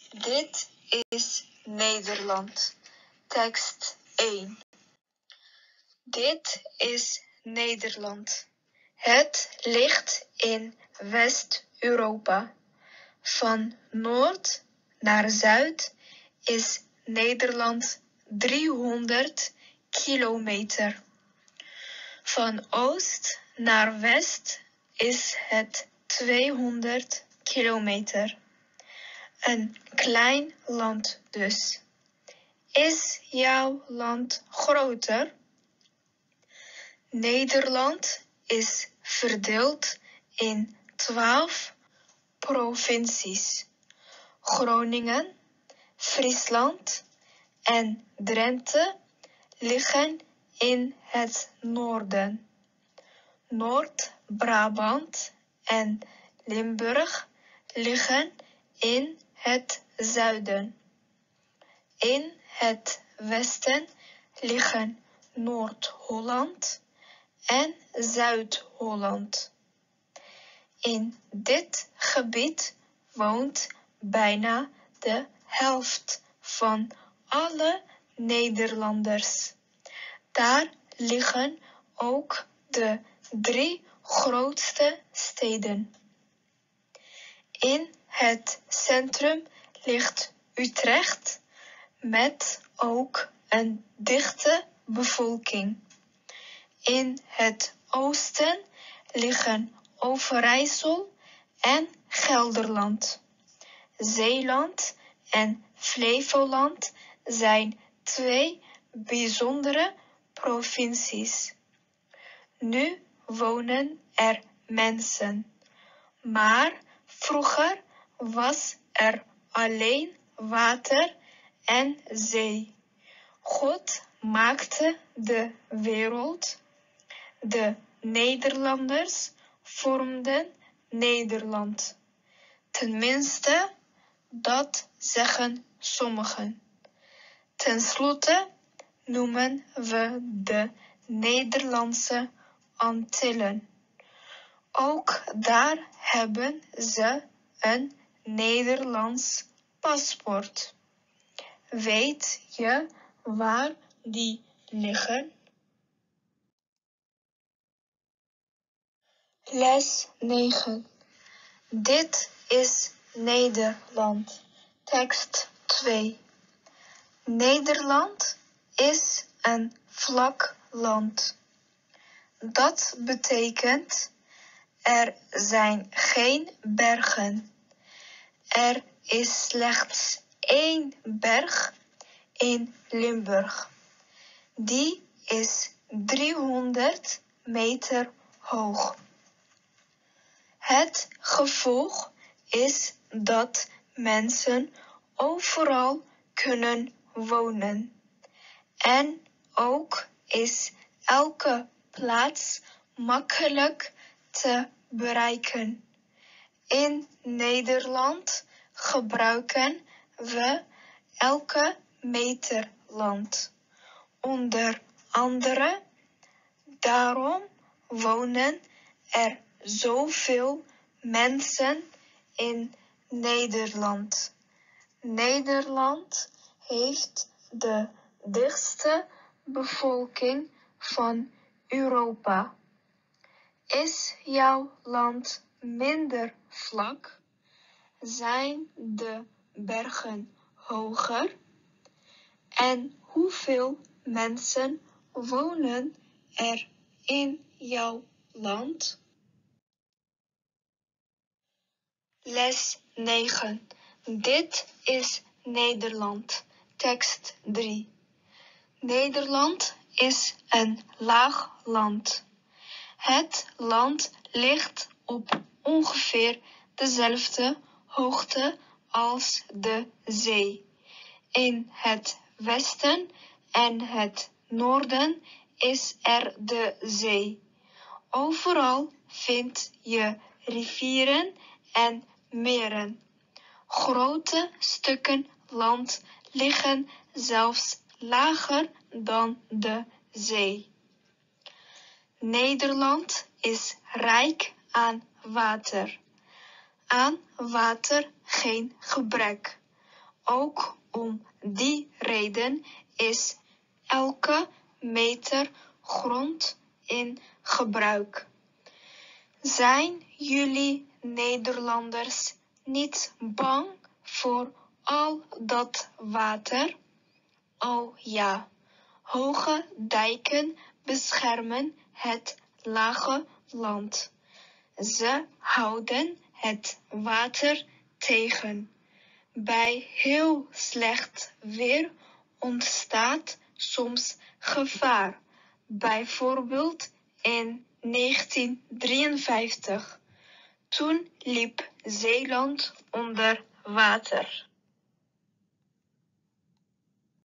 Dit is Nederland. Tekst 1. Dit is Nederland. Het ligt in West-Europa. Van noord naar zuid is Nederland 300 kilometer. Van oost naar west is het 200 kilometer. Een klein land dus. Is jouw land groter? Nederland is verdeeld in 12 provincies. Groningen, Friesland en Drenthe liggen in het noorden. Noord-Brabant en Limburg liggen in het zuiden. In het westen liggen Noord-Holland en Zuid-Holland. In dit gebied woont bijna de helft van alle Nederlanders. Daar liggen ook de 3 grootste steden. In het centrum ligt Utrecht, met ook een dichte bevolking. In het oosten liggen Overijssel en Gelderland. Zeeland en Flevoland zijn 2 bijzondere provincies. Nu wonen er mensen, maar vroeger was er alleen water en zee. God maakte de wereld. De Nederlanders vormden Nederland. Tenminste, dat zeggen sommigen. Ten slotte noemen we de Nederlandse Antillen. Ook daar hebben ze een Nederlands paspoort. Weet je waar die liggen? Les 9. Dit is Nederland. Tekst 2. Nederland is een vlak land. Dat betekent er zijn geen bergen. Er is slechts 1 berg in Limburg. Die is 300 meter hoog. Het gevolg is dat mensen overal kunnen wonen. En ook is elke plaats makkelijk te bereiken. In Nederland gebruiken we elke meter land. Onder andere daarom wonen er zoveel mensen in Nederland. Nederland heeft de dichtste bevolking van Europa. Is jouw land minder vlak? Zijn de bergen hoger? En hoeveel mensen wonen er in jouw land? Les 9. Dit is Nederland. Tekst 3. Nederland is een laag land. Het land ligt op ongeveer dezelfde hoogte als de zee. In het westen en het noorden is er de zee. Overal vind je rivieren en meren. Grote stukken land liggen zelfs lager dan de zee. Nederland is rijk aan water. Aan water geen gebrek. Ook om die reden is elke meter grond in gebruik. Zijn jullie Nederlanders niet bang voor al dat water? Oh ja, hoge dijken beschermen het lage land. Ze houden het water tegen. Bij heel slecht weer ontstaat soms gevaar. Bijvoorbeeld in 1953. Toen liep Zeeland onder water.